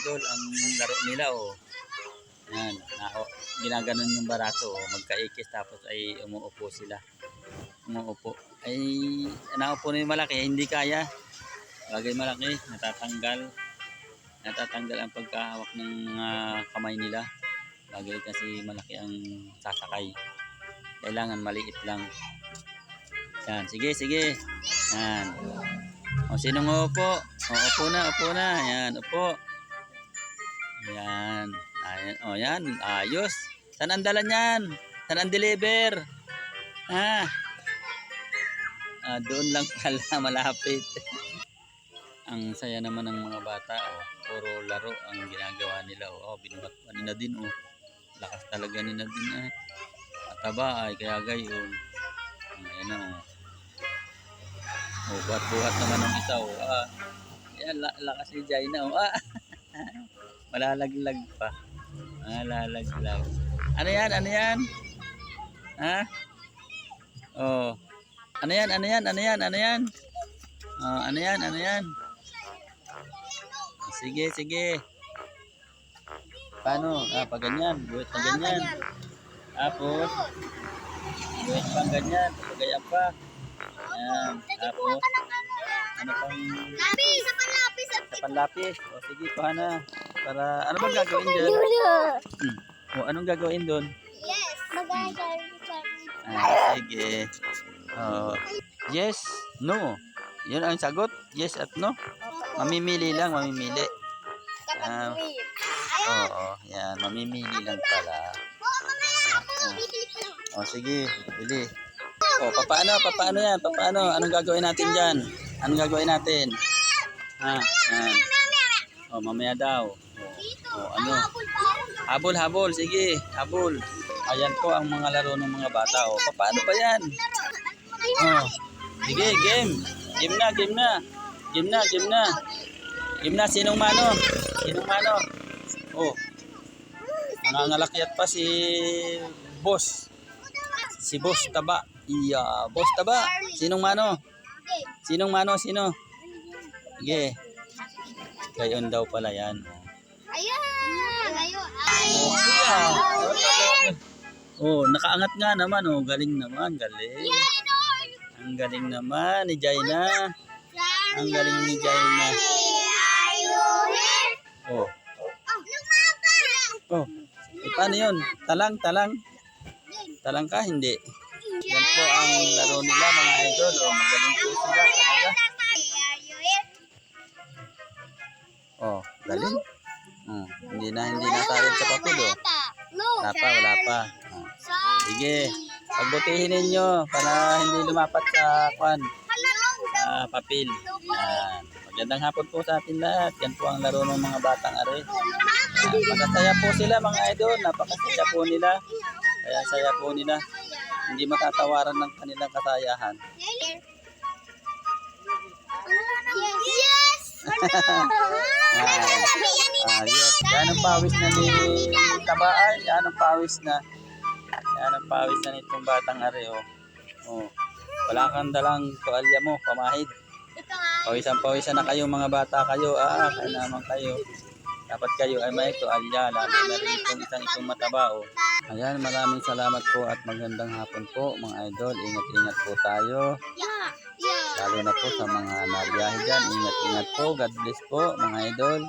idol, ang laro nila oh. Yan, ginaganon yung barato oh, magkaikis tapos ay umuupo sila. Umuupo. Ay naupo na yung malaki, hindi kaya. Bagay malaki, natatanggal ang pagkahawak ng kamay nila. Bagay kasi malaki ang sasakay. Kailangan maliit lang. Yan, sige, sige. Yan. O, sinong upo? O, upo na. Yan, upo. Yan. Ayan. O, yan. Ayos. Saan ang dala niyan? Saan ang deliver? Ha? Doon lang pala, malapit. Ang saya naman ng mga bata. Oh. Puro laro ang ginagawa nila. Oh, binuhat pa nila din. Oh. Lakas talaga nila din. Mataba ay kaya gayon. Ayan na. Oh, buhat-buhat naman ng isa. Oh. Ayan, lakas ni Jaina. Oh. Malalaglag pa. Malalaglag. Ano yan? Ano yan? Ha? Oh. Ano yan? Ano yan? Ano yan? Ano yan? Oh, ano yan? Ano yan? Sige, sige. Paano? Pag ganyan. Buhat na ganyan. Tapos, buhat pang ganyan. Pagayang pa. Ayan. Tapos, ano pang... Lapis! Sa panlapis! Sa panlapis. O, sige, paano? Para, ano bang gagawin dyan? O, anong gagawin doon? Yes! Magagawin. Sige. Yes, no. Yun ang sagot. Yes at no. Mamimili lang, mamimili. Oo, yan. Mamimili lang pala. O, sige. Bili. O, papaano? Papaano yan? Papaano? Anong gagawin natin dyan? Anong gagawin natin? Yan. O, mamaya daw. O, ano? Habol, habol. Sige, habol. Ayan po ang mga laro ng mga bata. O, papaano pa yan? O, sige, game. Game na, game na. Game na, game na. Game na, sinong mano? Sinong mano? O, nangangalakyat pa si Boss. Si Boss Taba. Iya, Boss Taba. Sinong mano? Sinong mano? Sino? Sige. Gayon daw pala yan. Ayan! Oh, nakaangat nga naman. Oh, galing naman. Galing. Ang galing naman ni Jaina. Ang galing ni Jaina. Oh. Oh. Paano yun? Talang, talang. Talang ka? Hindi. Yan po ang laro nila mga idol. Oh, magaling po sila talaga. Oh, galing. Hindi na sayang sa papel oh. Wala pa. Oh. Sige, pagbutihin ninyo para hindi lumapat sa papel. Yan. Magandang hapon po sa atin lahat. Yan po ang laro ng mga batang are. Masasaya po sila mga idol. Napakasaya po nila. Kaya saya po nila. Hindi matatawaran ng kanilang kasayahan. Yes! Ayos. Yan ang pawis na ni Tabaay. Yan ang pawis na. Yan ang pawis na nitong batang are. Oh. Wala kang dalang tuwalya mo, pamahid. Pawisan na kayo mga bata kayo. Kaya naman kayo. Dapat kayo ay may tuwalya. Lalo na rin itong mataba. Oh. Ayan, maraming salamat po at magandang hapon po mga idol. Ingat-ingat po tayo. Lalo na po sa mga nabiyahe dyan. Ingat-ingat po. God bless po mga idol.